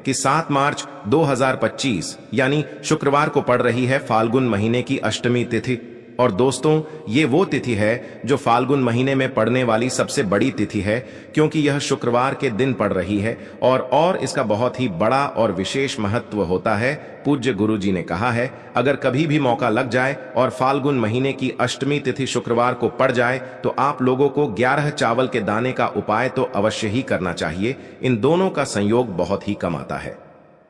कि 7 मार्च 2025 यानी शुक्रवार को पड़ रही है फाल्गुन महीने की अष्टमी तिथि। और दोस्तों, ये वो तिथि है जो फाल्गुन महीने में पड़ने वाली सबसे बड़ी तिथि है, क्योंकि यह शुक्रवार के दिन पड़ रही है और इसका बहुत ही बड़ा और विशेष महत्व होता है। पूज्य गुरु जी ने कहा है, अगर कभी भी मौका लग जाए और फाल्गुन महीने की अष्टमी तिथि शुक्रवार को पड़ जाए तो आप लोगों को 11 चावल के दाने का उपाय तो अवश्य ही करना चाहिए। इन दोनों का संयोग बहुत ही कम आता है।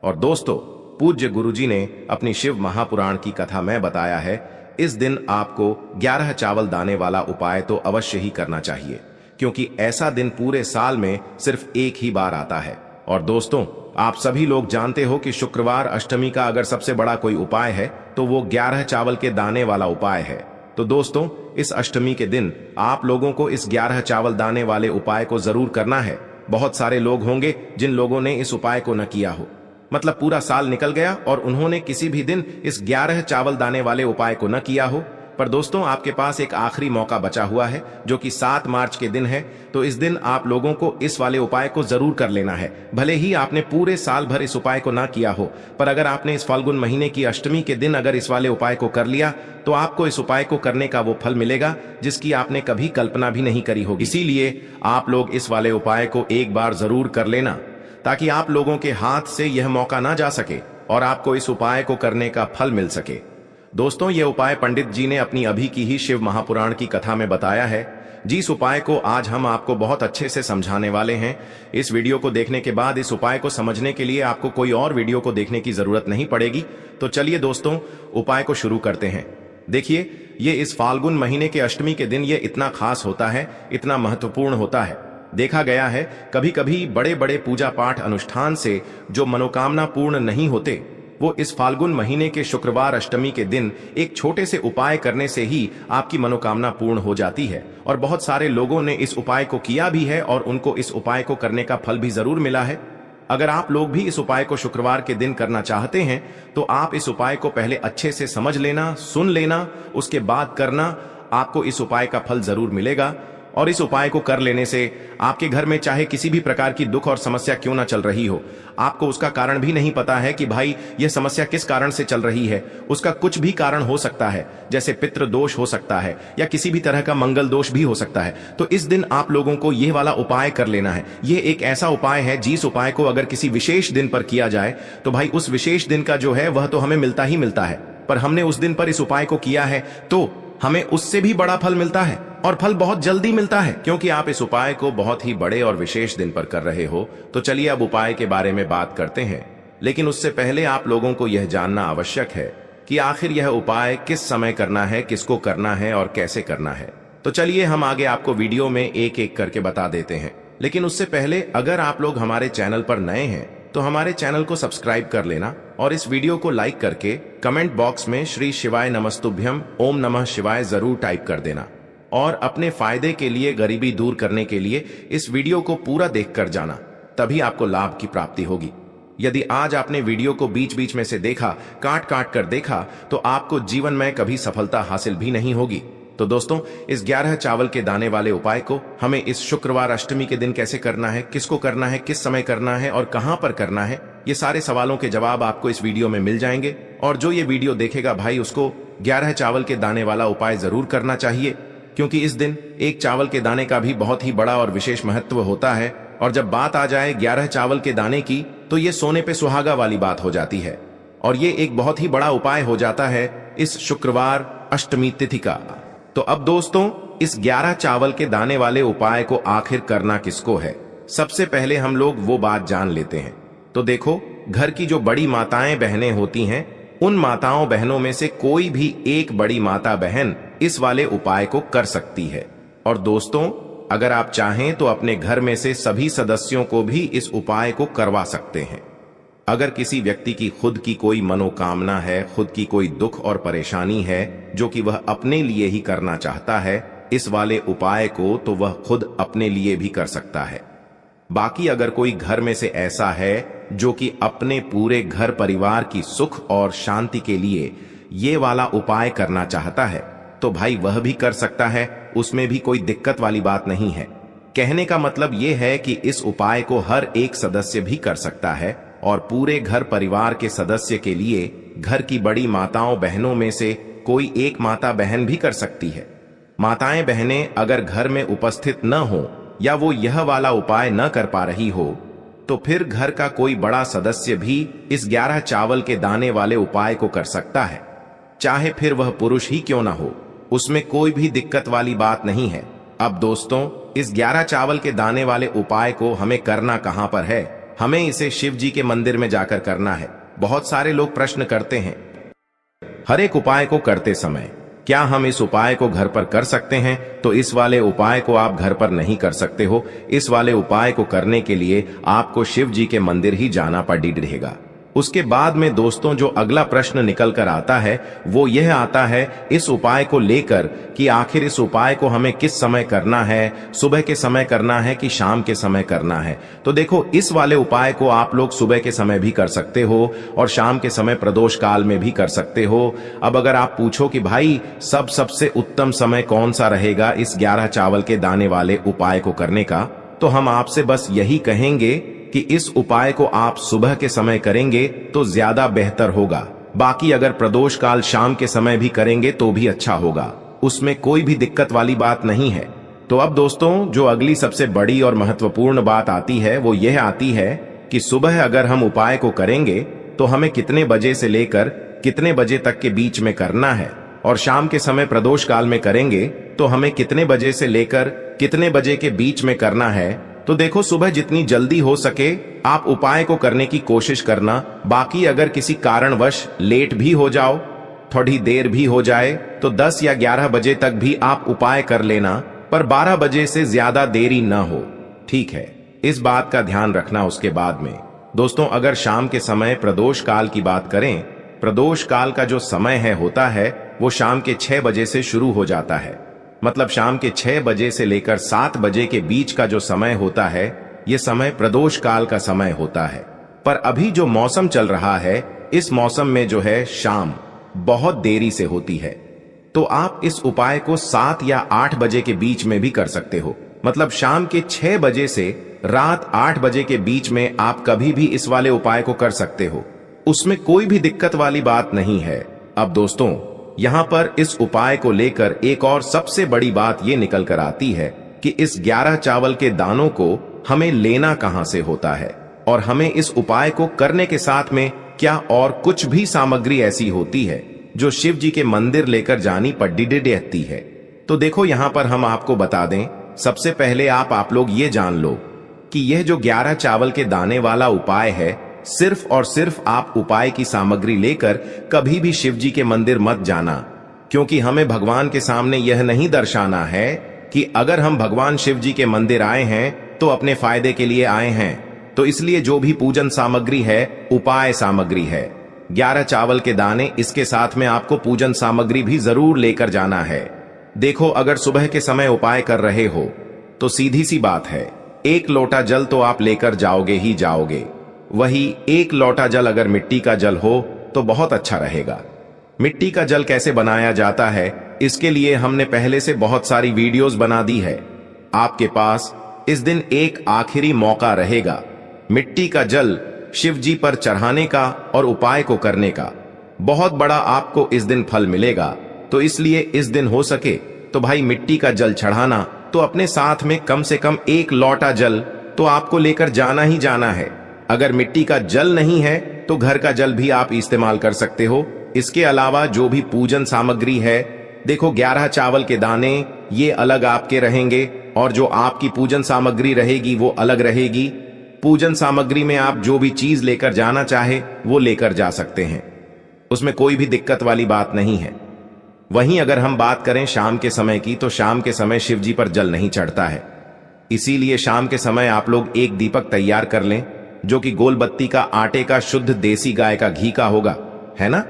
और दोस्तों, पूज्य गुरु जी ने अपनी शिव महापुराण की कथा में बताया है, इस दिन आपको 11 चावल दाने वाला उपाय तो अवश्य ही करना चाहिए, क्योंकि ऐसा दिन पूरे साल में सिर्फ एक ही बार आता है। और दोस्तों, आप सभी लोग जानते हो कि शुक्रवार अष्टमी का अगर सबसे बड़ा कोई उपाय है तो वो 11 चावल के दाने वाला उपाय है। तो दोस्तों, इस अष्टमी के दिन आप लोगों को इस 11 चावल दाने वाले उपाय को जरूर करना है। बहुत सारे लोग होंगे जिन लोगों ने इस उपाय को न किया हो, मतलब पूरा साल निकल गया और उन्होंने किसी भी दिन इस 11 चावल दाने वाले उपाय को न किया हो। पर दोस्तों, आपके पास एक आखिरी मौका बचा हुआ है जो कि 7 मार्च के दिन है। तो इस दिन आप लोगों को इस वाले उपाय को जरूर कर लेना है। भले ही आपने पूरे साल भर इस उपाय को ना किया हो, पर अगर आपने इस फाल्गुन महीने की अष्टमी के दिन अगर इस वाले उपाय को कर लिया तो आपको इस उपाय को करने का वो फल मिलेगा जिसकी आपने कभी कल्पना भी नहीं करी होगी। इसीलिए आप लोग इस वाले उपाय को एक बार जरूर कर लेना, ताकि आप लोगों के हाथ से यह मौका ना जा सके और आपको इस उपाय को करने का फल मिल सके। दोस्तों, यह उपाय पंडित जी ने अपनी अभी की ही शिव महापुराण की कथा में बताया है। जिस उपाय को आज हम आपको बहुत अच्छे से समझाने वाले हैं। इस वीडियो को देखने के बाद इस उपाय को समझने के लिए आपको कोई और वीडियो को देखने की जरूरत नहीं पड़ेगी। तो चलिए दोस्तों, उपाय को शुरू करते हैं। देखिए, ये इस फाल्गुन महीने के अष्टमी के दिन ये इतना खास होता है, इतना महत्वपूर्ण होता है। देखा गया है कभी कभी बड़े बड़े पूजा पाठ अनुष्ठान से जो मनोकामना पूर्ण नहीं होते, वो इस फाल्गुन महीने के शुक्रवार अष्टमी के दिन एक छोटे से उपाय करने से ही आपकी मनोकामना पूर्ण हो जाती है। और बहुत सारे लोगों ने इस उपाय को किया भी है और उनको इस उपाय को करने का फल भी जरूर मिला है। अगर आप लोग भी इस उपाय को शुक्रवार के दिन करना चाहते हैं तो आप इस उपाय को पहले अच्छे से समझ लेना, सुन लेना, उसके बाद करना। आपको इस उपाय का फल जरूर मिलेगा। और इस उपाय को कर लेने से आपके घर में चाहे किसी भी प्रकार की दुख और समस्या क्यों ना चल रही हो, आपको उसका कारण भी नहीं पता है कि भाई यह समस्या किस कारण से चल रही है, उसका कुछ भी कारण हो सकता है, जैसे पितृ दोष हो सकता है या किसी भी तरह का मंगल दोष भी हो सकता है। तो इस दिन आप लोगों को यह वाला उपाय कर लेना है। यह एक ऐसा उपाय है जिस उपाय को अगर किसी विशेष दिन पर किया जाए तो भाई उस विशेष दिन का जो है वह तो हमें मिलता ही मिलता है, पर हमने उस दिन पर इस उपाय को किया है तो हमें उससे भी बड़ा फल मिलता है और फल बहुत जल्दी मिलता है, क्योंकि आप इस उपाय को बहुत ही बड़े और विशेष दिन पर कर रहे हो। तो चलिए अब उपाय के बारे में बात करते हैं, लेकिन उससे पहले आप लोगों को यह जानना आवश्यक है कि आखिर यह उपाय किस समय करना है, किसको करना है और कैसे करना है। तो चलिए हम आगे आपको वीडियो में एक एक करके बता देते हैं। लेकिन उससे पहले अगर आप लोग हमारे चैनल पर नए हैं तो हमारे चैनल को सब्सक्राइब कर लेना और इस वीडियो को लाइक करके कमेंट बॉक्स में श्री शिवाय नमस्तुभ्यम ओम नमः शिवाय जरूर टाइप कर देना। और अपने फायदे के लिए, गरीबी दूर करने के लिए इस वीडियो को पूरा देखकर जाना, तभी आपको लाभ की प्राप्ति होगी। यदि आज आपने वीडियो को बीच बीच में से देखा, काट काट कर देखा, तो आपको जीवन में कभी सफलता हासिल भी नहीं होगी। तो दोस्तों, इस 11 चावल के दाने वाले उपाय को हमें इस शुक्रवार अष्टमी के दिन कैसे करना है, किसको करना है, किस समय करना है और कहां पर करना है, ये सारे सवालों के जवाब आपको इस वीडियो में मिल जाएंगे। और जो ये वीडियो देखेगा भाई, उसको 11 चावल के दाने वाला उपाय जरूर करना चाहिए, क्योंकि इस दिन एक चावल के दाने का भी बहुत ही बड़ा और विशेष महत्व होता है। और जब बात आ जाए 11 चावल के दाने की, तो ये सोने पे सुहागा वाली बात हो जाती है और ये एक बहुत ही बड़ा उपाय हो जाता है इस शुक्रवार अष्टमी तिथि का। तो अब दोस्तों, इस 11 चावल के दाने वाले उपाय को आखिर करना किसको है, सबसे पहले हम लोग वो बात जान लेते हैं। तो देखो, घर की जो बड़ी माताएं बहनें होती हैं, उन माताओं बहनों में से कोई भी एक बड़ी माता बहन इस वाले उपाय को कर सकती है। और दोस्तों, अगर आप चाहें तो अपने घर में से सभी सदस्यों को भी इस उपाय को करवा सकते हैं। अगर किसी व्यक्ति की खुद की कोई मनोकामना है, खुद की कोई दुख और परेशानी है जो कि वह अपने लिए ही करना चाहता है इस वाले उपाय को, तो वह खुद अपने लिए भी कर सकता है। बाकी अगर कोई घर में से ऐसा है जो कि अपने पूरे घर परिवार की सुख और शांति के लिए ये वाला उपाय करना चाहता है, तो भाई वह भी कर सकता है, उसमें भी कोई दिक्कत वाली बात नहीं है। कहने का मतलब यह है कि इस उपाय को हर एक सदस्य भी कर सकता है और पूरे घर परिवार के सदस्य के लिए घर की बड़ी माताओं बहनों में से कोई एक माता बहन भी कर सकती है। माताएं बहनें अगर घर में उपस्थित न हो या वो यह वाला उपाय न कर पा रही हो तो फिर घर का कोई बड़ा सदस्य भी इस 11 चावल के दाने वाले उपाय को कर सकता है, चाहे फिर वह पुरुष ही क्यों ना हो, उसमें कोई भी दिक्कत वाली बात नहीं है। अब दोस्तों, इस 11 चावल के दाने वाले उपाय को हमें करना कहां पर है? हमें इसे शिव जी के मंदिर में जाकर करना है। बहुत सारे लोग प्रश्न करते हैं हर एक उपाय को करते समय क्या हम इस उपाय को घर पर कर सकते हैं? तो इस वाले उपाय को आप घर पर नहीं कर सकते हो। इस वाले उपाय को करने के लिए आपको शिव जी के मंदिर ही जाना पड़ेगा। उसके बाद में दोस्तों जो अगला प्रश्न निकल कर आता है वो यह आता है इस उपाय को लेकर कि आखिर इस उपाय को हमें किस समय करना है, सुबह के समय करना है कि शाम के समय करना है? तो देखो, इस वाले उपाय को आप लोग सुबह के समय भी कर सकते हो और शाम के समय प्रदोष काल में भी कर सकते हो। अब अगर आप पूछो कि भाई सबसे उत्तम समय कौन सा रहेगा इस 11 चावल के दाने वाले उपाय को करने का, तो हम आपसे बस यही कहेंगे कि इस उपाय को आप सुबह के समय करेंगे तो ज्यादा बेहतर होगा। बाकी अगर प्रदोष काल शाम के समय भी करेंगे तो भी अच्छा होगा, उसमें कोई भी दिक्कत वाली बात नहीं है। तो अब दोस्तों जो अगली सबसे बड़ी और महत्वपूर्ण बात आती है वो यह आती है कि सुबह अगर हम उपाय को करेंगे तो हमें कितने बजे से लेकर कितने बजे तक के बीच में करना है, और शाम के समय प्रदोष काल में करेंगे तो हमें कितने बजे से लेकर कितने बजे के बीच में करना है। तो देखो, सुबह जितनी जल्दी हो सके आप उपाय को करने की कोशिश करना। बाकी अगर किसी कारणवश लेट भी हो जाओ, थोड़ी देर भी हो जाए, तो 10 या 11 बजे तक भी आप उपाय कर लेना, पर 12 बजे से ज्यादा देरी न हो, ठीक है? इस बात का ध्यान रखना। उसके बाद में दोस्तों अगर शाम के समय प्रदोष काल की बात करें, प्रदोष काल का जो समय होता है वो शाम के 6 बजे से शुरू हो जाता है। मतलब शाम के 6 बजे से लेकर 7 बजे के बीच का जो समय होता है ये समय प्रदोष काल का समय होता है। पर अभी जो मौसम चल रहा है इस मौसम में जो है शाम बहुत देरी से होती है, तो आप इस उपाय को 7 या 8 बजे के बीच में भी कर सकते हो। मतलब शाम के 6 बजे से रात 8 बजे के बीच में आप कभी भी इस वाले उपाय को कर सकते हो, उसमें कोई भी दिक्कत वाली बात नहीं है। अब दोस्तों यहां पर इस उपाय को लेकर एक और सबसे बड़ी बात यह निकल कर आती है कि इस 11 चावल के दानों को हमें लेना कहां से होता है, और हमें इस उपाय को करने के साथ में क्या और कुछ भी सामग्री ऐसी होती है जो शिव जी के मंदिर लेकर जानी पड़ती है। तो देखो यहां पर हम आपको बता दें, सबसे पहले आप लोग ये जान लो कि यह जो 11 चावल के दाने वाला उपाय है, सिर्फ और सिर्फ आप उपाय की सामग्री लेकर कभी भी शिव जी के मंदिर मत जाना, क्योंकि हमें भगवान के सामने यह नहीं दर्शाना है कि अगर हम भगवान शिव जी के मंदिर आए हैं तो अपने फायदे के लिए आए हैं। तो इसलिए जो भी पूजन सामग्री है उपाय सामग्री है। 11 चावल के दाने, इसके साथ में आपको पूजन सामग्री भी जरूर लेकर जाना है। देखो, अगर सुबह के समय उपाय कर रहे हो तो सीधी सी बात है, 1 लोटा जल तो आप लेकर जाओगे ही जाओगे। वही 1 लोटा जल अगर मिट्टी का जल हो तो बहुत अच्छा रहेगा। मिट्टी का जल कैसे बनाया जाता है इसके लिए हमने पहले से बहुत सारी वीडियोस बना दी है। आपके पास इस दिन एक आखिरी मौका रहेगा मिट्टी का जल शिव जी पर चढ़ाने का और उपाय को करने का। बहुत बड़ा आपको इस दिन फल मिलेगा। तो इसलिए इस दिन हो सके तो भाई मिट्टी का जल चढ़ाना, तो अपने साथ में कम से कम 1 लोटा जल तो आपको लेकर जाना ही जाना है। अगर मिट्टी का जल नहीं है तो घर का जल भी आप इस्तेमाल कर सकते हो। इसके अलावा जो भी पूजन सामग्री है, देखो 11 चावल के दाने ये अलग आपके रहेंगे और जो आपकी पूजन सामग्री रहेगी वो अलग रहेगी। पूजन सामग्री में आप जो भी चीज लेकर जाना चाहे वो लेकर जा सकते हैं, उसमें कोई भी दिक्कत वाली बात नहीं है। वहीं अगर हम बात करें शाम के समय की, तो शाम के समय शिव जी पर जल नहीं चढ़ता है। इसीलिए शाम के समय आप लोग एक दीपक तैयार कर लें जो कि गोल बत्ती का आटे का शुद्ध देसी गाय का घी का होगा, है ना?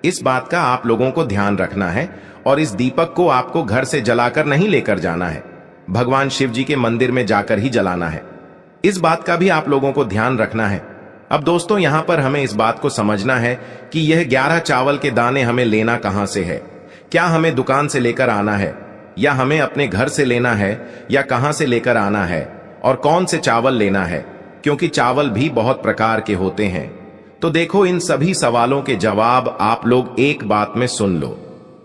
इस बात का आप लोगों को ध्यान रखना है। और इस दीपक को आपको घर से जलाकर नहीं लेकर जाना है, भगवान शिव जी के मंदिर में जाकर ही जलाना है। इस बात का भी आप लोगों को ध्यान रखना है। अब दोस्तों यहां पर हमें इस बात को समझना है कि यह 11 चावल के दाने हमें लेना कहां से है। क्या हमें दुकान से लेकर आना है, या हमें अपने घर से लेना है, या कहां से लेकर आना है, और कौन से चावल लेना है? क्योंकि चावल भी बहुत प्रकार के होते हैं। तो देखो, इन सभी सवालों के जवाब आप लोग एक बात में सुन लो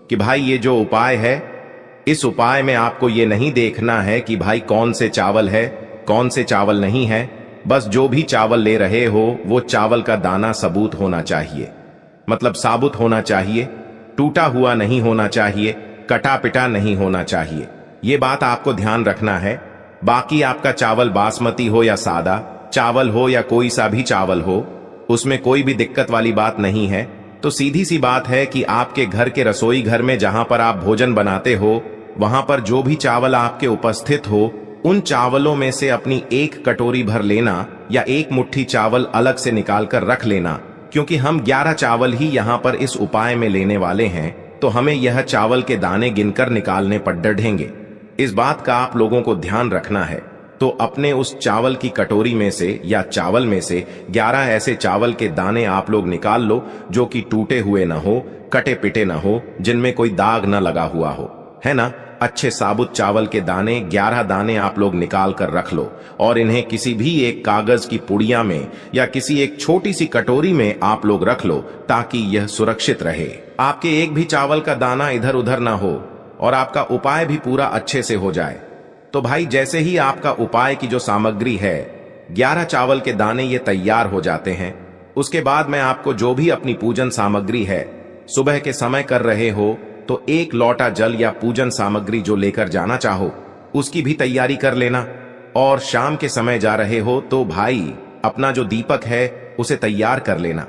कि भाई ये जो उपाय है, इस उपाय में आपको ये नहीं देखना है कि भाई कौन से चावल है, कौन से चावल नहीं है। बस जो भी चावल ले रहे हो वो चावल का दाना सबूत होना चाहिए, मतलब साबुत होना चाहिए, टूटा हुआ नहीं होना चाहिए, कटा पिटा नहीं होना चाहिए। ये बात आपको ध्यान रखना है। बाकी आपका चावल बासमती हो या सादा चावल हो या कोई सा भी चावल हो, उसमें कोई भी दिक्कत वाली बात नहीं है। तो सीधी सी बात है कि आपके घर के रसोई घर में जहां पर आप भोजन बनाते हो, वहां पर जो भी चावल आपके उपस्थित हो, उन चावलों में से अपनी एक कटोरी भर लेना या एक मुट्ठी चावल अलग से निकाल कर रख लेना, क्योंकि हम 11 चावल ही यहां पर इस उपाय में लेने वाले हैं। तो हमें यह चावल के दाने गिनकर निकालने पर डढ़ेंगे। इस बात का आप लोगों को ध्यान रखना है। तो अपने उस चावल की कटोरी में से या चावल में से 11 ऐसे चावल के दाने आप लोग निकाल लो जो कि टूटे हुए ना हो, कटे पिटे ना हो, जिनमें कोई दाग ना लगा हुआ हो, है ना। अच्छे साबुत चावल के दाने 11 दाने आप लोग निकाल कर रख लो और इन्हें किसी भी एक कागज की पुड़िया में या किसी एक छोटी सी कटोरी में आप लोग रख लो, ताकि यह सुरक्षित रहे। आपके एक भी चावल का दाना इधर उधर ना हो और आपका उपाय भी पूरा अच्छे से हो जाए। तो भाई जैसे ही आपका उपाय की जो सामग्री है, 11 चावल के दाने ये तैयार हो जाते हैं, उसके बाद मैं आपको जो भी अपनी पूजन सामग्री है, सुबह के समय कर रहे हो तो 1 लोटा जल या पूजन सामग्री जो लेकर जाना चाहो उसकी भी तैयारी कर लेना। और शाम के समय जा रहे हो तो भाई अपना जो दीपक है उसे तैयार कर लेना,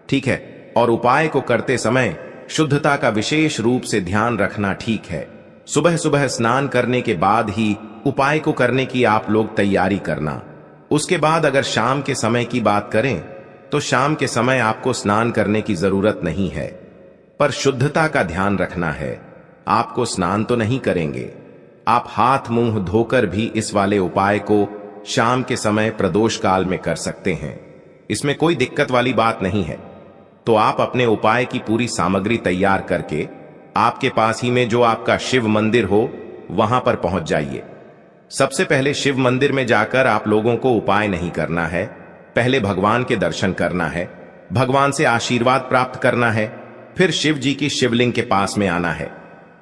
ठीक है। और उपाय को करते समय शुद्धता का विशेष रूप से ध्यान रखना, ठीक है। सुबह सुबह स्नान करने के बाद ही उपाय को करने की आप लोग तैयारी करना। उसके बाद अगर शाम के समय की बात करें तो शाम के समय आपको स्नान करने की जरूरत नहीं है, पर शुद्धता का ध्यान रखना है। आपको स्नान तो नहीं करेंगे, आप हाथ मुंह धोकर भी इस वाले उपाय को शाम के समय प्रदोष काल में कर सकते हैं। इसमें कोई दिक्कत वाली बात नहीं है। तो आप अपने उपाय की पूरी सामग्री तैयार करके आपके पास ही में जो आपका शिव मंदिर हो वहां पर पहुंच जाइए। सबसे पहले शिव मंदिर में जाकर आप लोगों को उपाय नहीं करना है, पहले भगवान के दर्शन करना है, भगवान से आशीर्वाद प्राप्त करना है, फिर शिव जी की शिवलिंग के पास में आना है।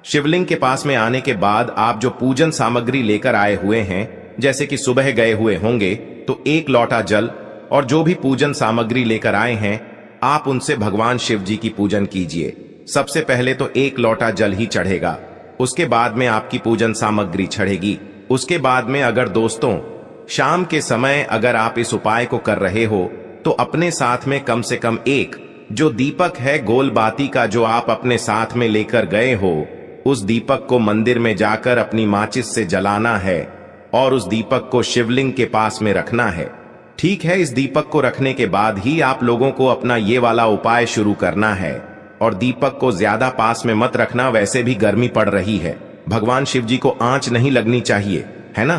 शिवलिंग के पास में आने के बाद आप जो पूजन सामग्री लेकर आए हुए हैं, जैसे कि सुबह गए हुए होंगे तो 1 लोटा जल और जो भी पूजन सामग्री लेकर आए हैं, आप उनसे भगवान शिव जी की पूजन कीजिए। सबसे पहले तो 1 लोटा जल ही चढ़ेगा, उसके बाद में आपकी पूजन सामग्री चढ़ेगी। उसके बाद में अगर दोस्तों शाम के समय अगर आप इस उपाय को कर रहे हो तो अपने साथ में कम से कम एक जो दीपक है गोल बाती का जो आप अपने साथ में लेकर गए हो, उस दीपक को मंदिर में जाकर अपनी माचिस से जलाना है और उस दीपक को शिवलिंग के पास में रखना है, ठीक है। इस दीपक को रखने के बाद ही आप लोगों को अपना ये वाला उपाय शुरू करना है। और दीपक को ज्यादा पास में मत रखना, वैसे भी गर्मी पड़ रही है, भगवान शिव जी को आंच नहीं लगनी चाहिए, है ना।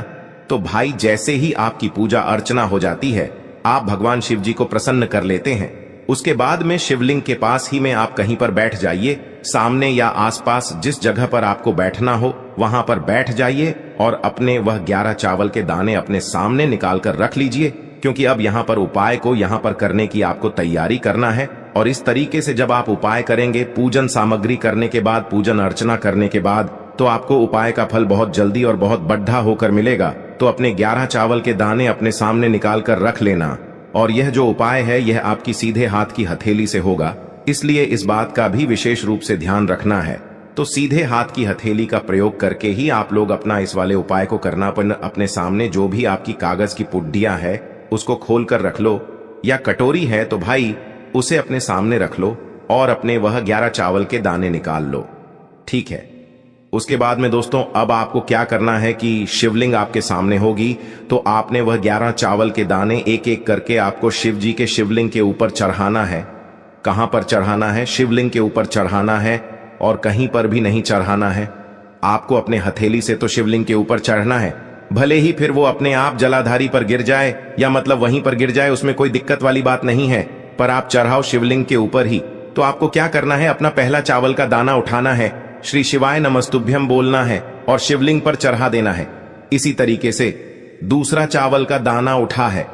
तो भाई जैसे ही आपकी पूजा अर्चना हो जाती है, आप भगवान शिव जी को प्रसन्न कर लेते हैं। उसके बाद में शिवलिंग के पास ही में आप कहीं पर बैठ जाइए, सामने या आसपास जिस जगह पर आपको बैठना हो वहां पर बैठ जाइए और अपने वह 11 चावल के दाने अपने सामने निकाल कर रख लीजिए, क्योंकि अब यहां पर उपाय को यहां पर करने की आपको तैयारी करना है। और इस तरीके से जब आप उपाय करेंगे, पूजन सामग्री करने के बाद, पूजन अर्चना करने के बाद, तो आपको उपाय का फल बहुत जल्दी और बहुत बढ़ा होकर मिलेगा। तो अपने 11 चावल के दाने अपने सामने निकाल कर रख लेना। और यह जो उपाय है यह आपकी सीधे हाथ की हथेली से होगा, इसलिए इस बात का भी विशेष रूप से ध्यान रखना है। तो सीधे हाथ की हथेली का प्रयोग करके ही आप लोग अपना इस वाले उपाय को करना। अपने सामने जो भी आपकी कागज की पुड्डियां है उसको खोल कर रख लो, या कटोरी है तो भाई उसे अपने सामने रख लो और अपने वह 11 चावल के दाने निकाल लो, ठीक है। उसके बाद में दोस्तों अब आपको क्या करना है कि शिवलिंग आपके सामने होगी, तो आपने वह 11 चावल के दाने एक एक करके आपको शिव जी के शिवलिंग के ऊपर चढ़ाना है। कहां पर चढ़ाना है? शिवलिंग के ऊपर चढ़ाना है और कहीं पर भी नहीं चढ़ाना है। आपको अपने हथेली से तो शिवलिंग के ऊपर चढ़ना है, भले ही फिर वो अपने आप जलाधारी पर गिर जाए या मतलब वहीं पर गिर जाए, उसमें कोई दिक्कत वाली बात नहीं है, पर आप चढ़ाओ शिवलिंग के ऊपर ही। तो आपको क्या करना है, अपना पहला चावल का दाना उठाना है, श्री शिवाय नमस्तुभ्यम बोलना है और शिवलिंग पर चढ़ा देना है। इसी तरीके से दूसरा चावल का दाना उठा है,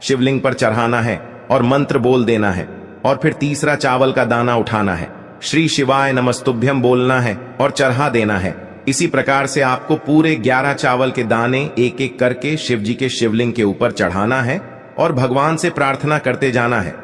शिवलिंग पर चढ़ाना है और मंत्र बोल देना है। और फिर तीसरा चावल का दाना उठाना है, श्री शिवाय नमस्तुभ्यम बोलना है और चढ़ा देना है। इसी प्रकार से आपको पूरे 11 चावल के दाने एक एक करके शिव जी के शिवलिंग के ऊपर चढ़ाना है और भगवान से प्रार्थना करते जाना है।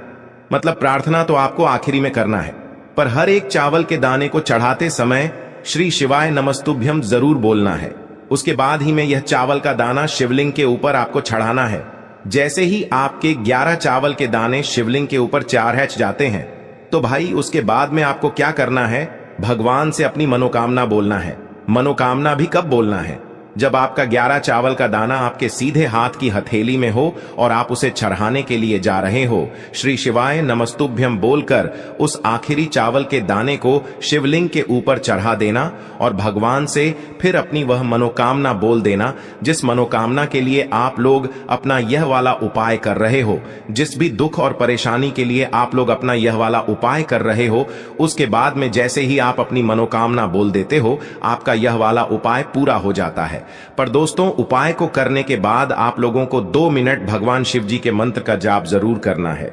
मतलब प्रार्थना तो आपको आखिरी में करना है, पर हर एक चावल के दाने को चढ़ाते समय श्री शिवाय नमस्तुभ्यम जरूर बोलना है। उसके बाद ही में यह चावल का दाना शिवलिंग के ऊपर आपको चढ़ाना है। जैसे ही आपके 11 चावल के दाने शिवलिंग के ऊपर चढ़ जाते हैं तो भाई उसके बाद में आपको क्या करना है, भगवान से अपनी मनोकामना बोलना है। मनोकामना भी कब बोलना है, जब आपका 11 चावल का दाना आपके सीधे हाथ की हथेली में हो और आप उसे चढ़ाने के लिए जा रहे हो। श्री शिवाय नमस्तुभ्यम बोलकर उस आखिरी चावल के दाने को शिवलिंग के ऊपर चढ़ा देना और भगवान से फिर अपनी वह मनोकामना बोल देना, जिस मनोकामना के लिए आप लोग अपना यह वाला उपाय कर रहे हो। जिस भी दुख और परेशानी के लिए आप लोग अपना यह वाला उपाय कर रहे हो, उसके बाद में जैसे ही आप अपनी मनोकामना बोल देते हो, आपका यह वाला उपाय पूरा हो जाता है। पर दोस्तों, उपाय को करने के बाद आप लोगों को 2 मिनट भगवान शिव जी के मंत्र का जाप जरूर करना है।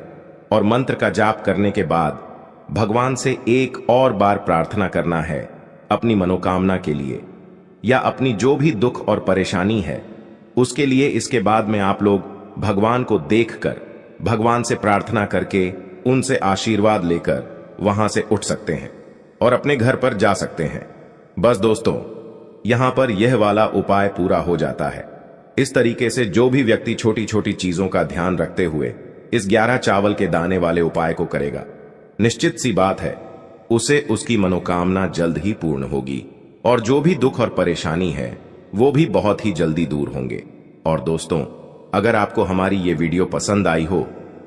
और मंत्र का जाप करने के बाद भगवान से एक और बार प्रार्थना करना है अपनी मनोकामना के लिए या अपनी जो भी दुख और परेशानी है उसके लिए। इसके बाद में आप लोग भगवान को देखकर, भगवान से प्रार्थना करके, उनसे आशीर्वाद लेकर वहां से उठ सकते हैं और अपने घर पर जा सकते हैं। बस दोस्तों, यहां पर यह वाला उपाय पूरा हो जाता है। इस तरीके से जो भी व्यक्ति छोटी छोटी चीजों का ध्यान रखते हुए इस 11 चावल के दाने वाले उपाय को करेगा, निश्चित सी बात है उसे उसकी मनोकामना जल्द ही पूर्ण होगी और जो भी दुख और परेशानी है वो भी बहुत ही जल्दी दूर होंगे। और दोस्तों, अगर आपको हमारी ये वीडियो पसंद आई हो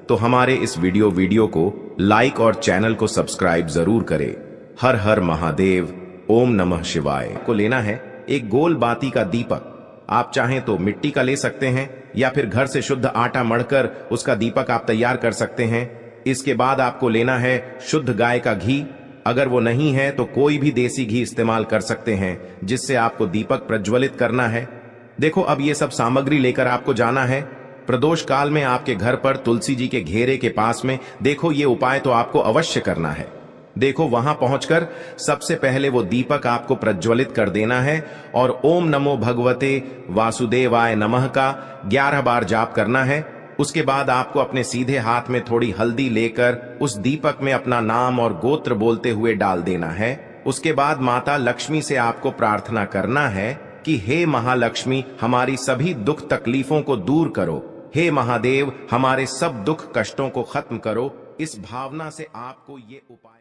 तो हमारे इस वीडियो को लाइक और चैनल को सब्सक्राइब जरूर करें। हर हर महादेव, ओम नमः शिवाय। को लेना है एक गोल बाती का दीपक। आप चाहें तो मिट्टी का ले सकते हैं या फिर घर से शुद्ध आटा मढ़कर उसका दीपक आप तैयार कर सकते हैं। इसके बाद आपको लेना है शुद्ध गाय का घी। अगर वो नहीं है तो कोई भी देसी घी इस्तेमाल कर सकते हैं, जिससे आपको दीपक प्रज्वलित करना है। देखो, अब ये सब सामग्री लेकर आपको जाना है प्रदोष काल में आपके घर पर तुलसी जी के घेरे के पास में। देखो, ये उपाय तो आपको अवश्य करना है। देखो, वहां पहुंचकर सबसे पहले वो दीपक आपको प्रज्वलित कर देना है और ओम नमो भगवते वासुदेवाय नमः का 11 बार जाप करना है। उसके बाद आपको अपने सीधे हाथ में थोड़ी हल्दी लेकर उस दीपक में अपना नाम और गोत्र बोलते हुए डाल देना है। उसके बाद माता लक्ष्मी से आपको प्रार्थना करना है कि हे महालक्ष्मी, हमारी सभी दुख तकलीफों को दूर करो। हे महादेव, हमारे सब दुख कष्टों को खत्म करो। इस भावना से आपको ये उपाय